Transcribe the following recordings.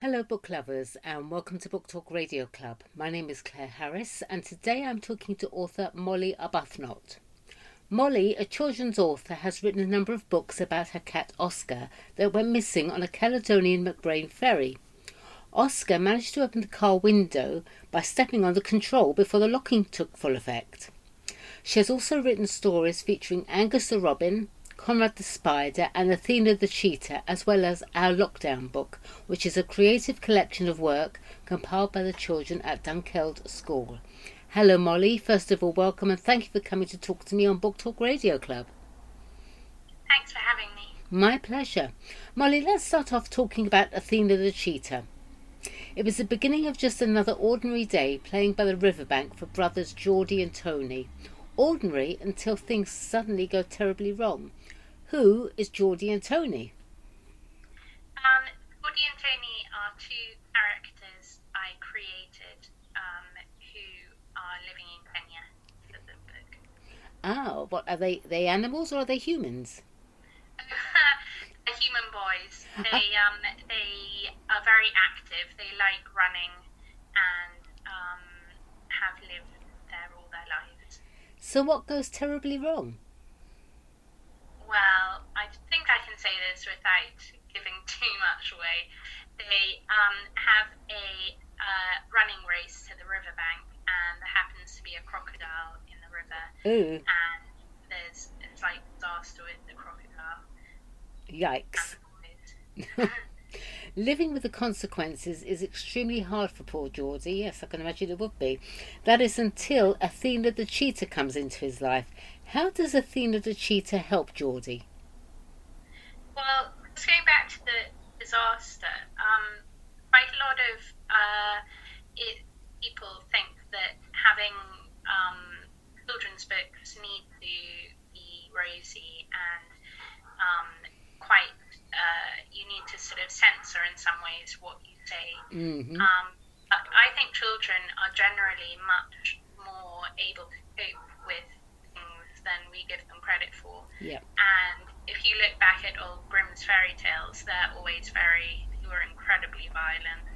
Hello, book lovers, and welcome to Book Talk Radio Club. My name is Claire Harris, and today I'm talking to author Molly Arbuthnott. Molly, a children's author, has written a number of books about her cat Oscar that went missing on a Caledonian McBrain ferry. Oscar managed to open the car window by stepping on the control before the locking took full effect. She has also written stories featuring Angus the Robin, Conrad the Spider and Athena the Cheetah, as well as Our Lockdown Book, which is a creative collection of work compiled by the children at Dunkeld School. Hello Molly, first of all welcome and thank you for coming to talk to me on Book Talk Radio Club. Thanks for having me. My pleasure. Molly, let's start off talking about Athena the Cheetah. It was the beginning of just another ordinary day playing by the riverbank for brothers Geordie and Tony. Ordinary until things suddenly go terribly wrong. Who is Geordie and Tony? Geordie and Tony are two characters I created who are living in Kenya for the book. Ah, what are they animals or are they humans? They're human boys. They are very active. They like running and have lived there all their lives. So what goes terribly wrong? Well, I think I can say this without giving too much away. They have a running race to the riverbank, and there happens to be a crocodile in the river. Ooh. And there's a slight disaster with the crocodile. Yikes. Living with the consequences is extremely hard for poor Geordie. Yes, I can imagine it would be. That is until Athena the Cheetah comes into his life. How does Athena the Cheetah help Geordie? Well, just going back to the disaster, quite a lot of people think that having children's books need to be rosy and quite you need to sort of censor in some ways what you say. Mm-hmm. But I think children are generally much more able to cope with things than we give them credit for. Yep. And if you look back at old Grimm's fairy tales, they were incredibly violent,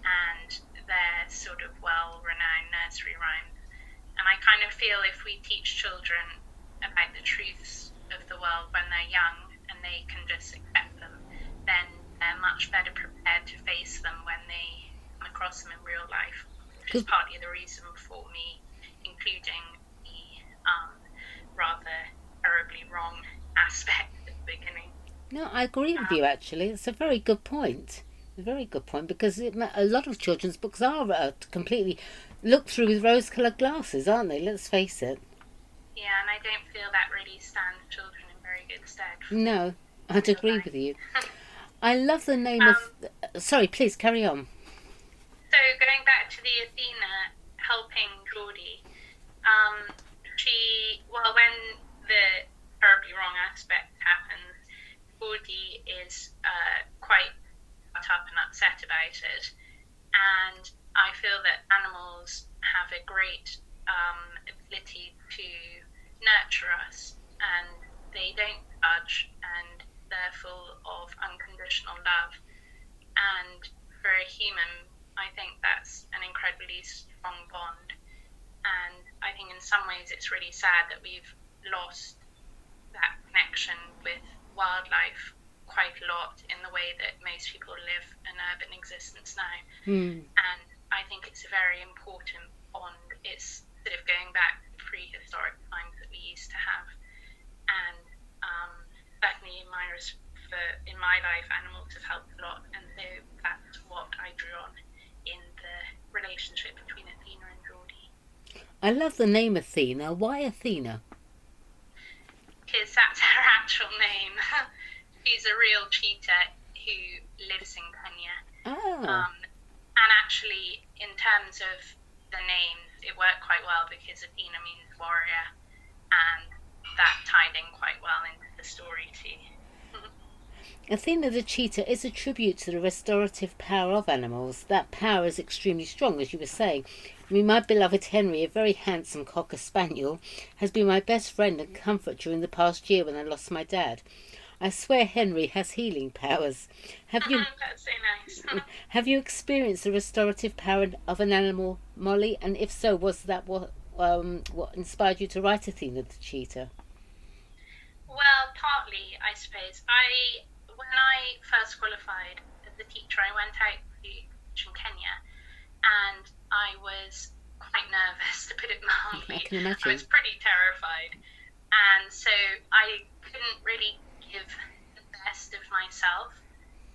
and they're sort of well-renowned nursery rhymes. And I kind of feel if we teach children about the truths of the world when they're young and they can just accept them, then they're much better prepared to face them when they come across them in real life, which is partly the reason for me including the rather terribly wrong aspect at the beginning. No, I agree with you actually. It's a very good point. A very good point because a lot of children's books are completely looked through with rose-coloured glasses, aren't they? Let's face it. Yeah, and I don't feel that really stands children in very good stead. No, I'd agree with you. I love the name of... Sorry, please, carry on. So, going back to the Athena helping Geordie, when the terribly wrong aspect happens, Geordie is quite cut up and upset about it. And I feel that animals have a great ability to nurture us, and they don't judge, and they're full of unconditional love. And for a human, I think that's an incredibly strong bond. And I think in some ways it's really sad that we've lost that connection with wildlife quite a lot in the way that most people live an urban existence now. And I think it's a very important bond. It's sort of going back to prehistoric times that we used to have. And certainly in my life, animals have helped a lot, and so that's what I drew on in the relationship between Athena and Geordie. I love the name Athena. Why Athena? Because that's her actual name. She's a real cheetah who lives in Kenya. And actually, in terms of the names, it worked quite well because Athena means warrior, and that tied in quite well into the story too. Athena the Cheetah is a tribute to the restorative power of animals. That power is extremely strong, as you were saying. I mean, my beloved Henry, a very handsome Cocker Spaniel, has been my best friend and comfort during the past year when I lost my dad. I swear Henry has healing powers. Have you That's so nice. have you experienced the restorative power of an animal, Molly? And if so, was that what inspired you to write Athena the cheetah? Well, partly, I suppose. When I first qualified as a teacher, I went out to teach in Kenya, and I was quite nervous, to put it I mildly. can I was imagine. pretty terrified, and so I couldn't really give the best of myself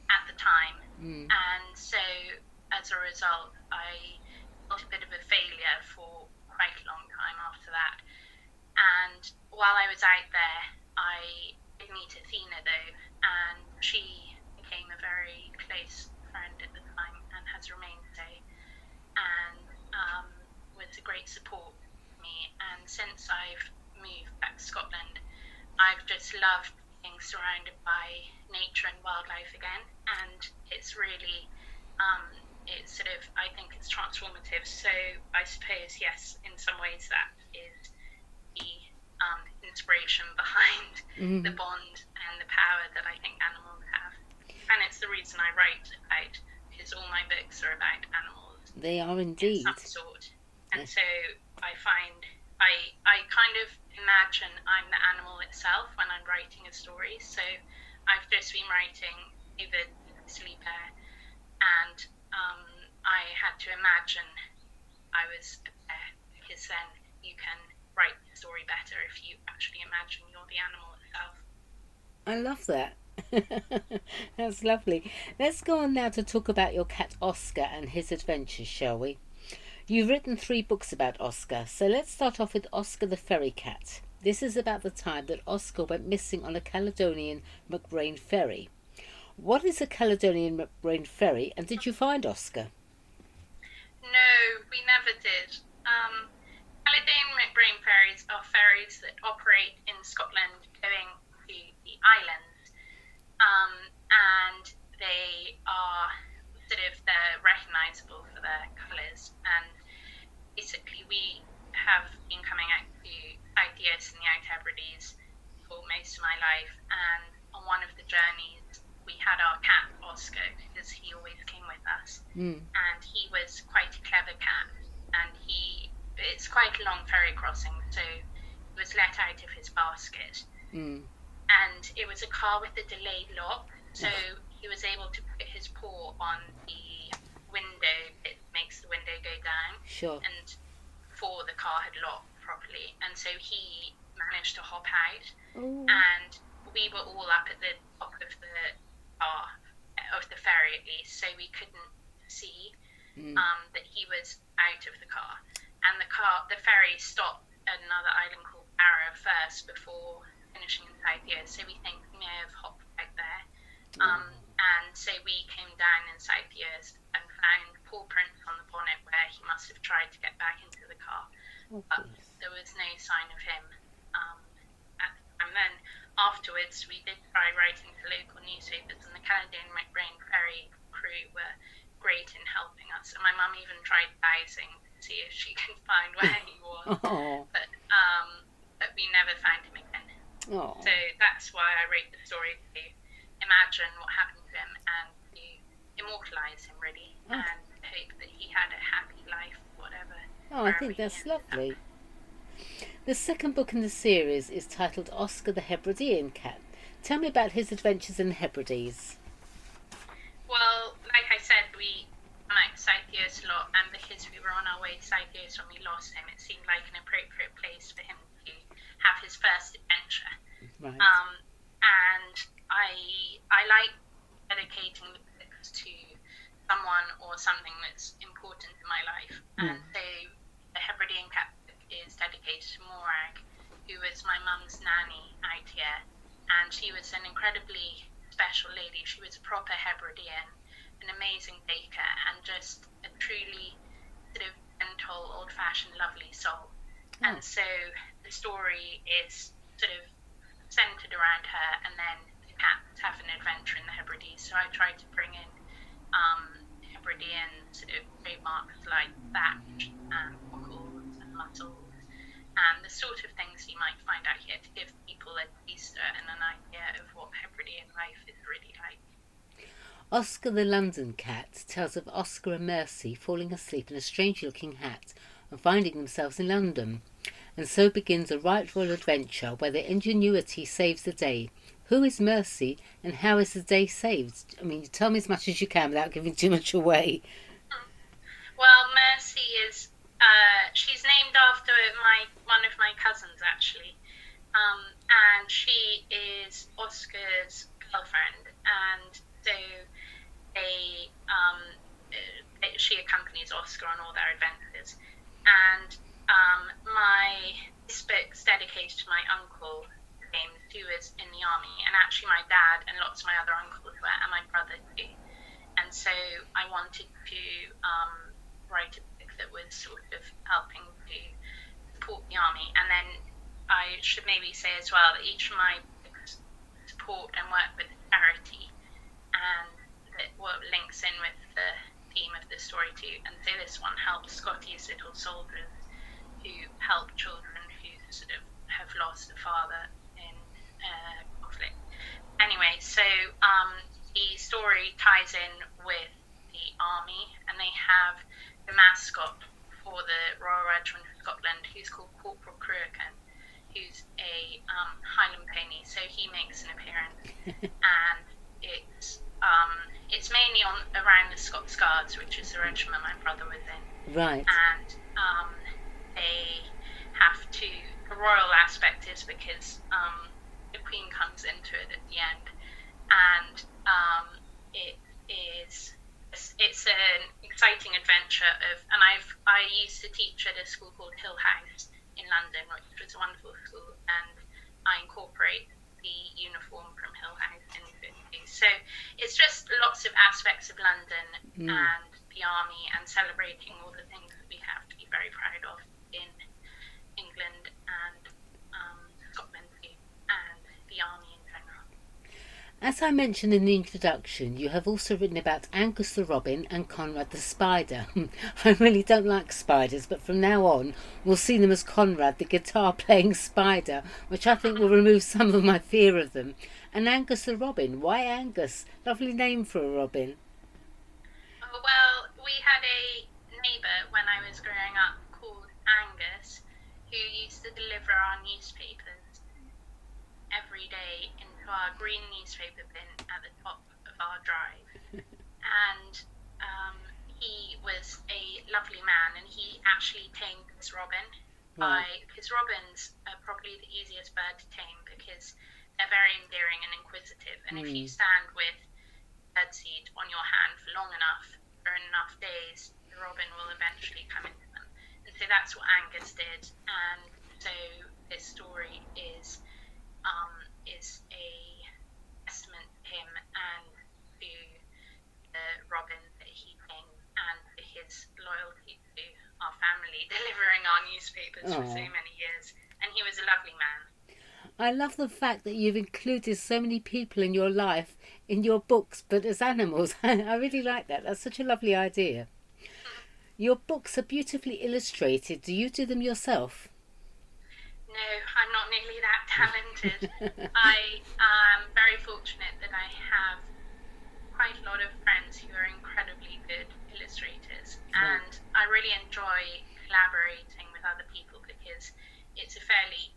at the time, Mm. and so as a result, I felt a bit of a failure for quite a long time after that. And while I was out there, I did meet Athena though, and she became a very close friend at the time and has remained so, and was a great support for me. And since I've moved back to Scotland, I've just loved being surrounded by nature and wildlife again, and it's really, um, it's sort of, I think it's transformative. So I suppose, yes, in some ways that is the inspiration behind the Mm. bond and the power that I think animals have. And it's the reason I write about, because all my books are about animals They are in indeed. some sort. And Yes. so I find I kind of imagine I'm the animal itself when I'm writing a story. So I've just been writing David the Grizzly Bear, and I had to imagine I was a bear, because then you can write the story better if you actually imagine you're the animal itself. I love that. That's lovely. Let's go on now to talk about your cat Oscar and his adventures, shall we? You've written 3 books about Oscar, so let's start off with Oscar the Ferry Cat. This is about the time that Oscar went missing on a Caledonian McBrain ferry. What is a Caledonian McBrain ferry, and did you find Oscar? No, we never did. Caledonian McBrain ferries are ferries that operate in Scotland going to the islands, and they are they're recognisable for their colours. And basically, we have been coming out to South East and the Outer Hebrides for most of my life, and on one of the journeys, we had our cat Oscar, because he always came with us, Mm. and he was quite a clever cat, and it's quite a long ferry crossing, so he was let out of his basket, Mm. and it was a car with a delayed lock, so he was able to put his paw on the window. It makes the window go down, Sure. and before the car had locked properly, and so he managed to hop out, Oh. and we were all up at the top of the car, of the ferry at least, so we couldn't see Mm. that he was out of the car. And the ferry stopped at another island called Barra first before finishing in South Ears, so we think he may have hopped out there. And so we came down in South Ears and found paw prints on the bonnet where he must have tried to get back into the car, Oh, but goodness. there was no sign of him. And then afterwards, we did try writing to local newspapers, and the Caledonian McBrain ferry crew were great in helping us. And my mum even tried dowsing to see if she could find where he was, Oh. but we never found him again. Oh. So that's why I wrote the story, to imagine what happened to him and to immortalise him, really, and hope that he had a happy life, whatever. Oh, I wherever think he that's ended up. lovely. The second book in the series is titled Oscar the Hebridean Cat. Tell me about his adventures in the Hebrides. Well, like I said, we come out to South Ears a lot, and because we were on our way to South Ears when we lost him, it seemed like an appropriate place for him to have his first adventure. Right. And I like dedicating the books to someone or something that's important in my life. And so the Hebridean Cat book is dedicated to Morag, who was my mum's nanny out here, and she was an incredibly special lady. She was a proper Hebridean, an amazing baker, and just a truly sort of gentle, old-fashioned, lovely soul. And so the story is sort of centered around her, and then the cats have an adventure in the Hebrides. So I try to bring in Hebridean sort of trademarks like thatch and cockles and mussels, and the sort of things you might find out here, to give people a taster and an idea of what Hebridean life is really like. Oscar the London Cat tells of Oscar and Mercy falling asleep in a strange-looking hat and finding themselves in London. And so begins a right royal adventure where their ingenuity saves the day. Who is Mercy and how is the day saved? I mean, tell me as much as you can without giving too much away. Well, Mercy is, she's named after one of my cousins, actually. And she is Oscar's girlfriend. And so she accompanies Oscar on all their adventures. And this book's dedicated to my uncle, James, who was in the army, and actually my dad and lots of my other uncles were, and my brother too. And so I wanted to write a book that was sort of helping to support the army. And then I should maybe say as well that each of my books support and work with charity, and that links in with the theme of the story too. And so this one helps Scotty's little soldiers who help children who sort of have lost a father in conflict. Anyway, so the story ties in with the army, and they have the mascot for the Royal Regiment of Scotland, who's called Corporal Cruachan, who's a Highland pony. So he makes an appearance, and it's mainly around the Scots Guards, which is the regiment my brother was in. Right. And they have to. The royal aspect is because the Queen comes into it at the end, and it's an exciting adventure and I used to teach at a school called Hill House in London, which was a wonderful school, and I incorporate the uniform from Hill House into it too. So it's just lots of aspects of London and the army, and celebrating all the things that we have to be very proud of in England and Scotland too, and the army in general. As I mentioned in the introduction, you have also written about Angus the Robin and Conrad the Spider. I really don't like spiders, but from now on we'll see them as Conrad the guitar-playing spider, which I think will remove some of my fear of them. And Angus the Robin, why Angus? Lovely name for a robin. Oh, well, we had a neighbour when I was growing up called Angus, who used to deliver our newspapers every day into our green newspaper bin at the top of our drive. And he was a lovely man, and he actually tamed this robin. Because robins are probably the easiest bird to tame because they're very endearing and inquisitive. And if you stand with birdseed on your hand for long enough, for enough days, the robin will eventually come into them. And so that's what Angus did. And so this story is a testament to him and to the robin that he tamed, and to his loyalty to our family, delivering our newspapers for so many years. And he was a lovely man. I love the fact that you've included so many people in your life in your books, but as animals. I really like that. That's such a lovely idea. Your books are beautifully illustrated. Do you do them yourself? No, I'm not nearly that talented. I am very fortunate that I have quite a lot of friends who are incredibly good illustrators, and I really enjoy collaborating with other people because it's a fairly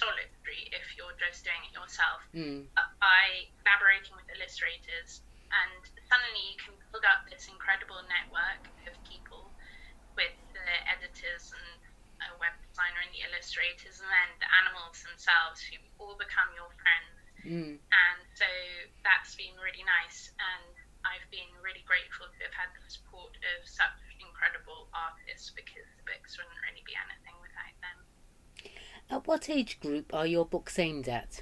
solitary if you're just doing it yourself. But by collaborating with illustrators, and suddenly you can build up this incredible network of people with the editors and a web designer and the illustrators, and then the animals themselves who all become your friends. And so that's been really nice, and I've been really grateful to have had the support of such incredible artists, because the books wouldn't really be anything without them. At what age group are your books aimed at?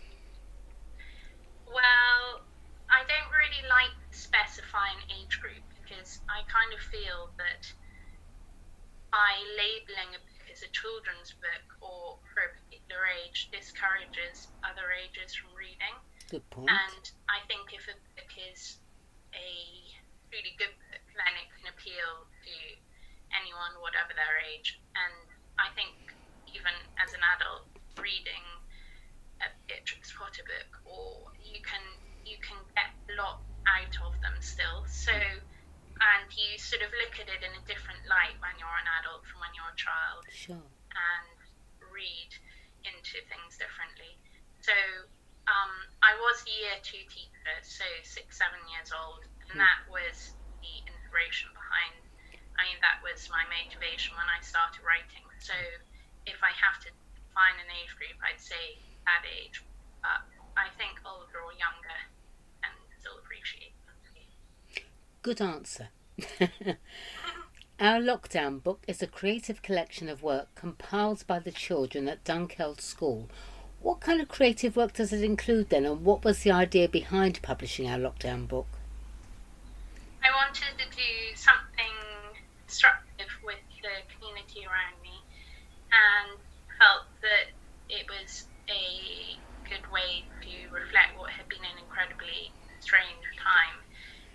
Well, I don't really like to specify an age group, because I kind of feel that by labeling a book as a children's book or for a particular age discourages other ages from reading. Good point. And I think if a book is a really good book, then it can appeal to anyone, whatever their age. And I think even as an adult reading a Beatrix Potter book, or you can sort of look at it in a different light when you're an adult from when you're a child. Sure. And read into things differently. So I was a year 2 teacher, so 6, 7 years old, and that was the inspiration behind, that was my motivation when I started writing. So if I have to find an age group, I'd say that age, but I think older or younger and still appreciate them. Good answer. Our lockdown book is a creative collection of work compiled by the children at Dunkeld School. What kind of creative work does it include then, and what was the idea behind publishing our lockdown book? I wanted to do something constructive with the community around me, and felt that it was a good way to reflect what had been an incredibly strange time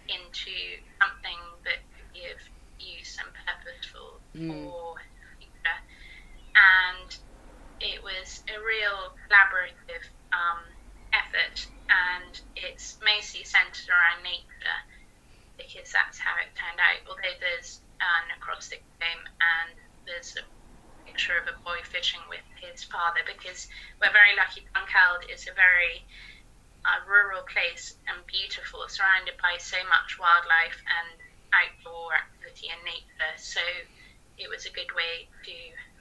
into something that could be of use and purposeful for the future. And it was a real collaborative effort, and it's mostly centered around nature because that's how it turned out. Although there's an acrostic poem and there's a picture of a boy fishing with his father, because we're very lucky. Dunkeld is a very rural place and beautiful, surrounded by so much wildlife and outdoor activity and nature. So it was a good way to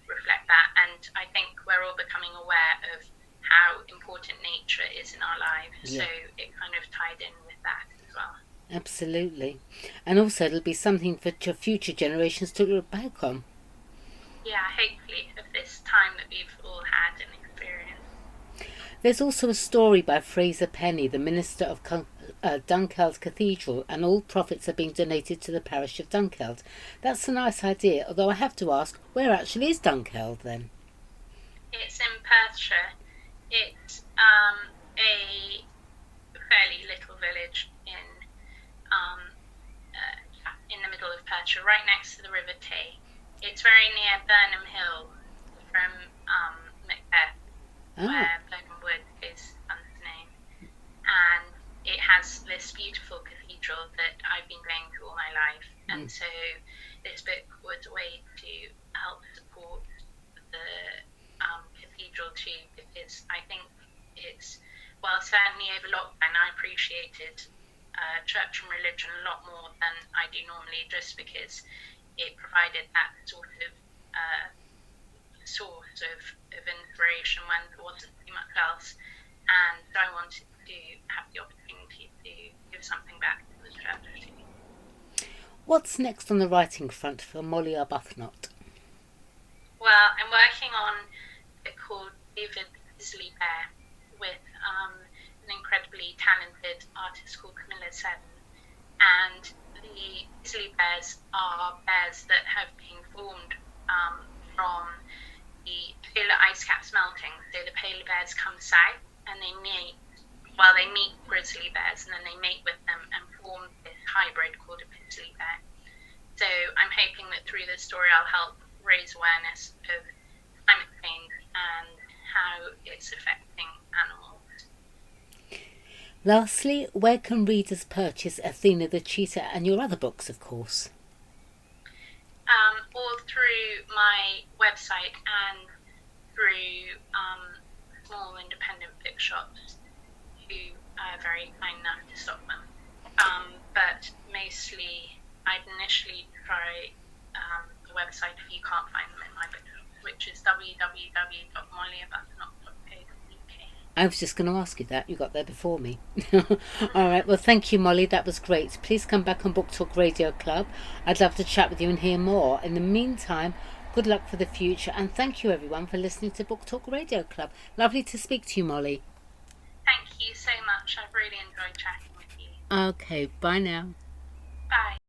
reflect that, and I think we're all becoming aware of how important nature is in our lives. So it kind of tied in with that as well. Absolutely. And also it'll be something for future generations to look back on. Yeah, hopefully, of this time that we've all had and experienced. There's also a story by Fraser Penny, the minister of Dunkeld Cathedral, and all profits are being donated to the parish of Dunkeld. That's a nice idea, although I have to ask, where actually is Dunkeld then? It's in Perthshire. It's a fairly little village in the middle of Perthshire, right next to the River Tay. It's very near Burnham Hill from Macbeth, where Burnham Wood is under the name. And it has this beautiful cathedral that I've been going to all my life. And so this book was a way to help support the cathedral too, because I think it's, well, certainly over lockdown, I appreciated church and religion a lot more than I do normally, just because it provided that sort of source of inspiration when there wasn't too much else. And I wanted to have the opportunity to give something back to the church too. What's next on the writing front for Molly Arbuthnott? Well, I'm working on a book called David Grizzly Bear with an incredibly talented artist called Camilla Seddon. And the grizzly bears are bears that have been formed from the polar ice caps melting. So the polar bears come south and they meet grizzly bears, and then they mate with them and form this hybrid called a grizzly bear. So I'm hoping that through this story I'll help raise awareness of climate change and how it's affecting animals. Lastly, where can readers purchase Athena the Cheetah and your other books, of course? All through my website and through small independent bookshops who are very kind enough to stock them. But mostly, I'd initially try the website if you can't find them in my bookshop, which is www.mollyarbuthnott.co.uk. I was just going to ask you that. You got there before me. All right. Well, thank you, Molly. That was great. Please come back on Book Talk Radio Club. I'd love to chat with you and hear more. In the meantime, good luck for the future. And thank you, everyone, for listening to Book Talk Radio Club. Lovely to speak to you, Molly. Thank you so much. I've really enjoyed chatting with you. Okay. Bye now. Bye.